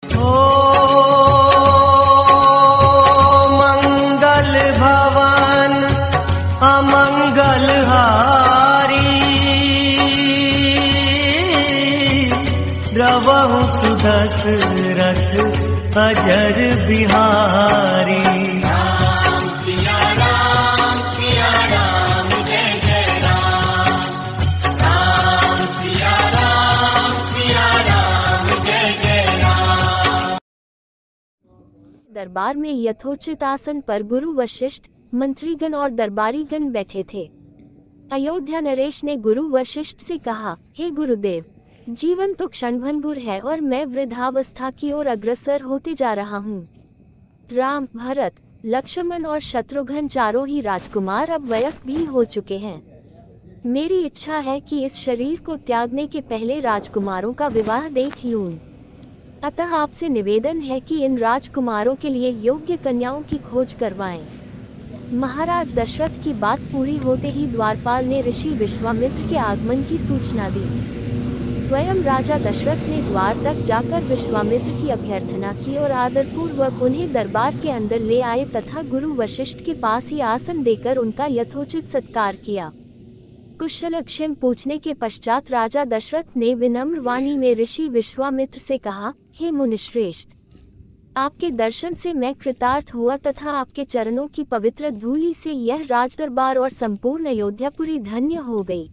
ओ मंगल भवन अमंगल हारी, द्रवहु सुदशरथ अजर बिहारी। दरबार में यथोचित आसन पर गुरु वशिष्ठ, मंत्रीगण और दरबारीगण बैठे थे। अयोध्या नरेश ने गुरु वशिष्ठ से कहा, हे गुरुदेव, जीवन तो क्षणभंगुर है और मैं वृद्धावस्था की ओर अग्रसर होते जा रहा हूँ। राम, भरत, लक्ष्मण और शत्रुघ्न चारों ही राजकुमार अब वयस्क भी हो चुके हैं। मेरी इच्छा है कि इस शरीर को त्यागने के पहले राजकुमारों का विवाह देख लूं। अतः आपसे निवेदन है कि इन राजकुमारों के लिए योग्य कन्याओं की खोज करवाएं। महाराज दशरथ की बात पूरी होते ही द्वारपाल ने ऋषि विश्वामित्र के आगमन की सूचना दी। स्वयं राजा दशरथ ने द्वार तक जाकर विश्वामित्र की अभ्यर्थना की और आदरपूर्वक उन्हें दरबार के अंदर ले आए तथा गुरु वशिष्ठ के पास ही आसन देकर उनका यथोचित सत्कार किया। कुशलक्षेम पूछने के पश्चात राजा दशरथ ने विनम्र वाणी में ऋषि विश्वामित्र से कहा, हे मुनिश्रेष्ठ, आपके दर्शन से मैं कृतार्थ हुआ तथा आपके चरणों की पवित्र धूलि से यह राजदरबार और संपूर्ण अयोध्यापुरी धन्य हो गई।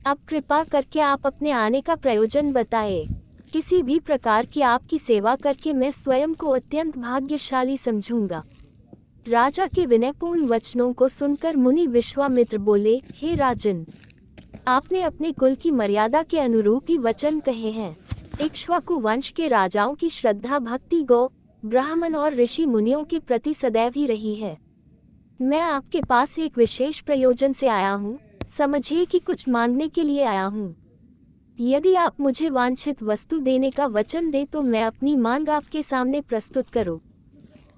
अब कृपा करके आप अपने आने का प्रयोजन बताएं। किसी भी प्रकार की आपकी सेवा करके मैं स्वयं को अत्यंत भाग्यशाली समझूंगा। राजा के विनयपूर्ण वचनों को सुनकर मुनि विश्वामित्र बोले, हे राजन, आपने अपने कुल की मर्यादा के अनुरूप ही वचन कहे हैं। इक्ष्वाकु वंश के राजाओं की श्रद्धा भक्ति गौ, ब्राह्मण और ऋषि मुनियों के प्रति सदैव ही रही है। मैं आपके पास एक विशेष प्रयोजन से आया हूँ। समझिए कि कुछ मांगने के लिए आया हूँ। यदि आप मुझे वांछित वस्तु देने का वचन दे तो मैं अपनी मांग आपके सामने प्रस्तुत करूँ।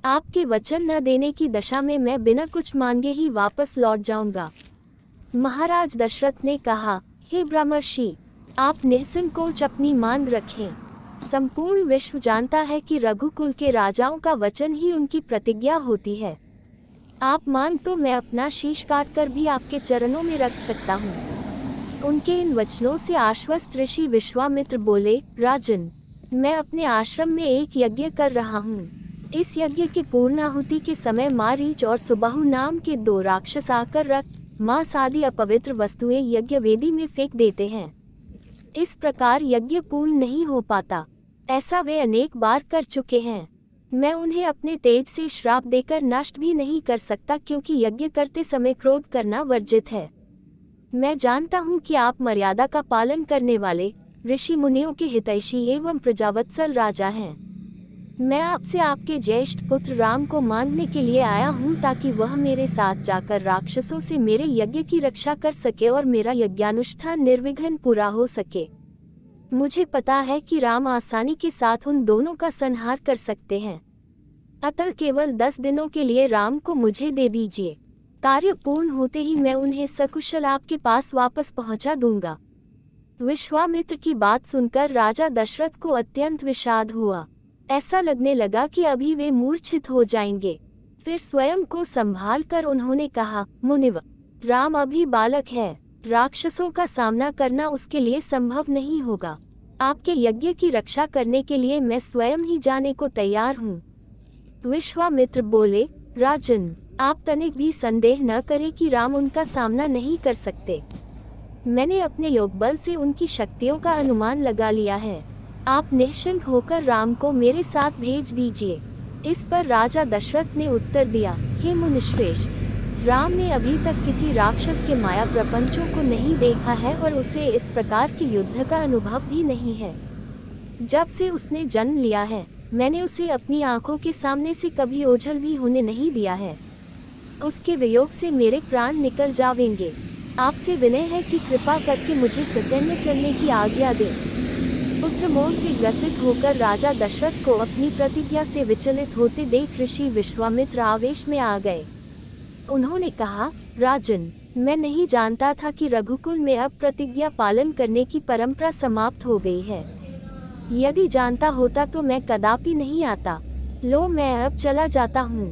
आपके वचन न देने की दशा में मैं बिना कुछ मांगे ही वापस लौट जाऊंगा। महाराज दशरथ ने कहा, हे ब्रह्मर्षि, आप निसंकोच अपनी मांग रखें। संपूर्ण विश्व जानता है कि रघुकुल के राजाओं का वचन ही उनकी प्रतिज्ञा होती है। आप मांग तो मैं अपना शीश काटकर भी आपके चरणों में रख सकता हूँ। उनके इन वचनों से आश्वस्त ऋषि विश्वामित्र बोले, राजन, मैं अपने आश्रम में एक यज्ञ कर रहा हूँ। इस यज्ञ के पूर्णाहुति के समय मारीच और सुबाहु नाम के 2 राक्षस आकर रक्त, मांस आदि अपवित्र वस्तुएं यज्ञ वेदी में फेंक देते हैं। इस प्रकार यज्ञ पूर्ण नहीं हो पाता। ऐसा वे अनेक बार कर चुके हैं। मैं उन्हें अपने तेज से श्राप देकर नष्ट भी नहीं कर सकता, क्योंकि यज्ञ करते समय क्रोध करना वर्जित है। मैं जानता हूँ कि आप मर्यादा का पालन करने वाले ऋषि मुनियों के हितैषी एवं प्रजावत्सल राजा हैं। मैं आपसे आपके ज्येष्ठ पुत्र राम को मांगने के लिए आया हूँ, ताकि वह मेरे साथ जाकर राक्षसों से मेरे यज्ञ की रक्षा कर सके और मेरा यज्ञानुष्ठान निर्विघ्न पूरा हो सके। मुझे पता है कि राम आसानी के साथ उन दोनों का संहार कर सकते हैं। अतः केवल 10 दिनों के लिए राम को मुझे दे दीजिए। कार्य पूर्ण होते ही मैं उन्हें सकुशल आपके पास वापस पहुंचा दूंगा। विश्वामित्र की बात सुनकर राजा दशरथ को अत्यंत विषाद हुआ। ऐसा लगने लगा कि अभी वे मूर्छित हो जाएंगे। फिर स्वयं को संभाल कर उन्होंने कहा, मुनिव, राम अभी बालक है। राक्षसों का सामना करना उसके लिए संभव नहीं होगा। आपके यज्ञ की रक्षा करने के लिए मैं स्वयं ही जाने को तैयार हूँ। विश्वामित्र बोले, राजन, आप तनिक भी संदेह न करें कि राम उनका सामना नहीं कर सकते। मैंने अपने योगबल से उनकी शक्तियों का अनुमान लगा लिया है। आप निश्चिंत होकर राम को मेरे साथ भेज दीजिए। इस पर राजा दशरथ ने उत्तर दिया, हे मुनिश्रेष्ठ, राम ने अभी तक किसी राक्षस के माया प्रपंचों को नहीं देखा है और उसे इस प्रकार के युद्ध का अनुभव भी नहीं है। जब से उसने जन्म लिया है, मैंने उसे अपनी आंखों के सामने से कभी ओझल भी होने नहीं दिया है। उसके वियोग से मेरे प्राण निकल जावेंगे। आपसे विनय है कि कृपा करके मुझे ससैन्य चलने की आज्ञा दें। पुत्र मोह से ग्रसित होकर राजा दशरथ को अपनी प्रतिज्ञा से विचलित होते देख ऋषि विश्वामित्र आवेश में आ गए। उन्होंने कहा, राजन, मैं नहीं जानता था कि रघुकुल में अब प्रतिज्ञा पालन करने की परंपरा समाप्त हो गई है। यदि जानता होता तो मैं कदापि नहीं आता। लो मैं अब चला जाता हूँ।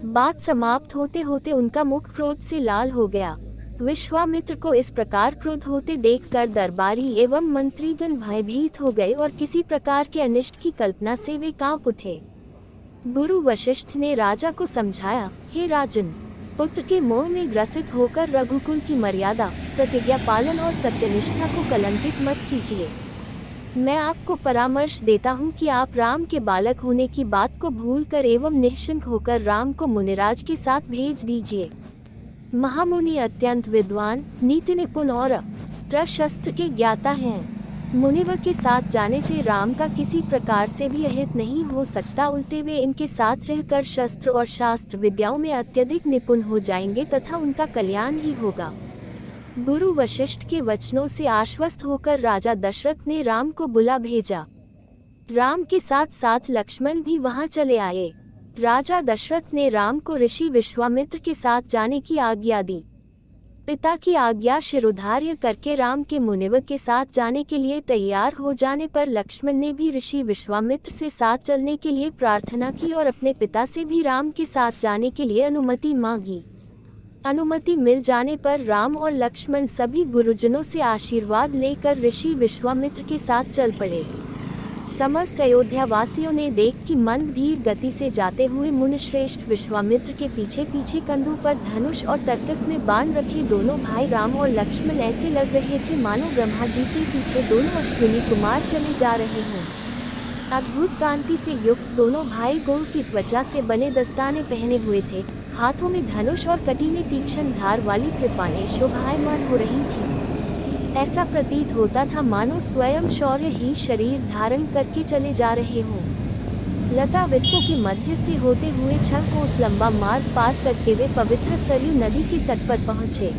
बात समाप्त होते होते उनका मुख क्रोध से लाल हो गया। विश्वामित्र को इस प्रकार क्रोध होते देखकर दरबारी एवं मंत्रीगण भयभीत हो गए और किसी प्रकार के अनिष्ट की कल्पना से वे कांप उठे। गुरु वशिष्ठ ने राजा को समझाया, हे राजन, पुत्र के मोह में ग्रसित होकर रघुकुल की मर्यादा, प्रतिज्ञा पालन और सत्यनिष्ठा को कलंकित मत कीजिए। मैं आपको परामर्श देता हूँ कि आप राम के बालक होने की बात को भूलकर एवं निश्चिंत होकर राम को मुनिराज के साथ भेज दीजिए। महामुनि अत्यंत विद्वान, नीति निपुण और अस्त्र शस्त्र के ज्ञाता हैं। मुनिवर के साथ जाने से राम का किसी प्रकार से भी अहित नहीं हो सकता, उल्टे वे इनके साथ रहकर शस्त्र और शास्त्र विद्याओं में अत्यधिक निपुण हो जाएंगे तथा उनका कल्याण ही होगा। गुरु वशिष्ठ के वचनों से आश्वस्त होकर राजा दशरथ ने राम को बुला भेजा। राम के साथ साथ लक्ष्मण भी वहां चले आए। राजा दशरथ ने राम को ऋषि विश्वामित्र के साथ जाने की आज्ञा दी। पिता की आज्ञा शिरोधार्य करके राम के मुनिवर के साथ जाने के लिए तैयार हो जाने पर लक्ष्मण ने भी ऋषि विश्वामित्र से साथ चलने के लिए प्रार्थना की और अपने पिता से भी राम के साथ जाने के लिए अनुमति मांगी। अनुमति मिल जाने पर राम और लक्ष्मण सभी गुरुजनों से आशीर्वाद लेकर ऋषि विश्वामित्र के साथ चल पड़े। समस्त अयोध्या वासियों ने देख कि मंद धीर गति से जाते हुए मुनिश्रेष्ठ विश्वामित्र के पीछे पीछे कंधों पर धनुष और तरकस में बाण रखे दोनों भाई राम और लक्ष्मण ऐसे लग रहे थे मानो ब्रह्मा जी के पीछे दोनों अश्विनी कुमार चले जा रहे हों। अद्भुत कांति से युक्त दोनों भाई गोल की त्वचा से बने दस्ताने पहने हुए थे। हाथों में धनुष और कटी में तीक्ष्ण धार वाली कृपाणें शोभायमान हो रही थी। ऐसा प्रतीत होता था मानो स्वयं शौर्य ही शरीर धारण करके चले जा रहे हों। लता वृक्षों के मध्य से होते हुए 6 कोस लंबा मार्ग पार करके वे पवित्र सरयू नदी के तट पर पहुँचे।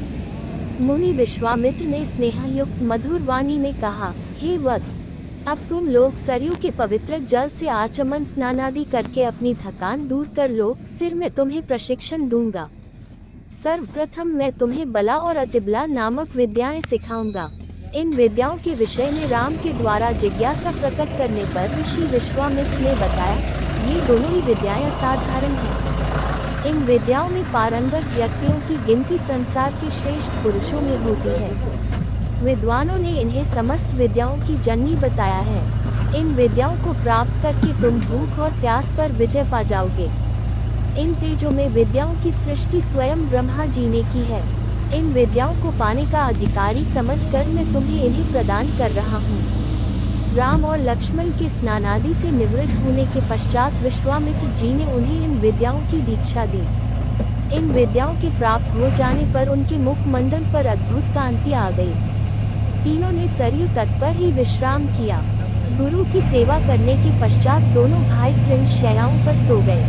मुनि विश्वामित्र ने स्नेहयुक्त मधुर वाणी में कहा, हे वत्स, अब तुम लोग सरयू के पवित्र जल से आचमन स्नान आदि करके अपनी थकान दूर कर लो, फिर मैं तुम्हें प्रशिक्षण दूंगा। सर्वप्रथम मैं तुम्हें बला और अतिबला नामक विद्याएं सिखाऊंगा। इन विद्याओं के विषय में राम के द्वारा जिज्ञासा प्रकट करने पर ऋषि विश्वामित्र ने बताया, ये दोनों ही विद्याएं असाधारण हैं। इन विद्याओं में पारंगत व्यक्तियों की गिनती संसार के श्रेष्ठ पुरुषों में होती है। विद्वानों ने इन्हें समस्त विद्याओं की जननी बताया है। इन विद्याओं को प्राप्त करके तुम भूख और प्यास पर विजय पा जाओगे। इन तेजों में विद्याओं की सृष्टि स्वयं ब्रह्मा जी ने की है। इन विद्याओं को पाने का अधिकारी समझकर मैं तुम्हें इन्हें प्रदान कर रहा हूँ। राम और लक्ष्मण के स्नान आदि से निवृत्त होने के पश्चात विश्वामित्र जी ने उन्हें इन विद्याओं की दीक्षा दी। इन विद्याओं के प्राप्त हो जाने पर उनके मुखमंडल पर अद्भुत कांति आ गई। तीनों ने सरयू तट पर ही विश्राम किया। गुरु की सेवा करने के पश्चात दोनों भाई तृण शैयाओं पर सो गए।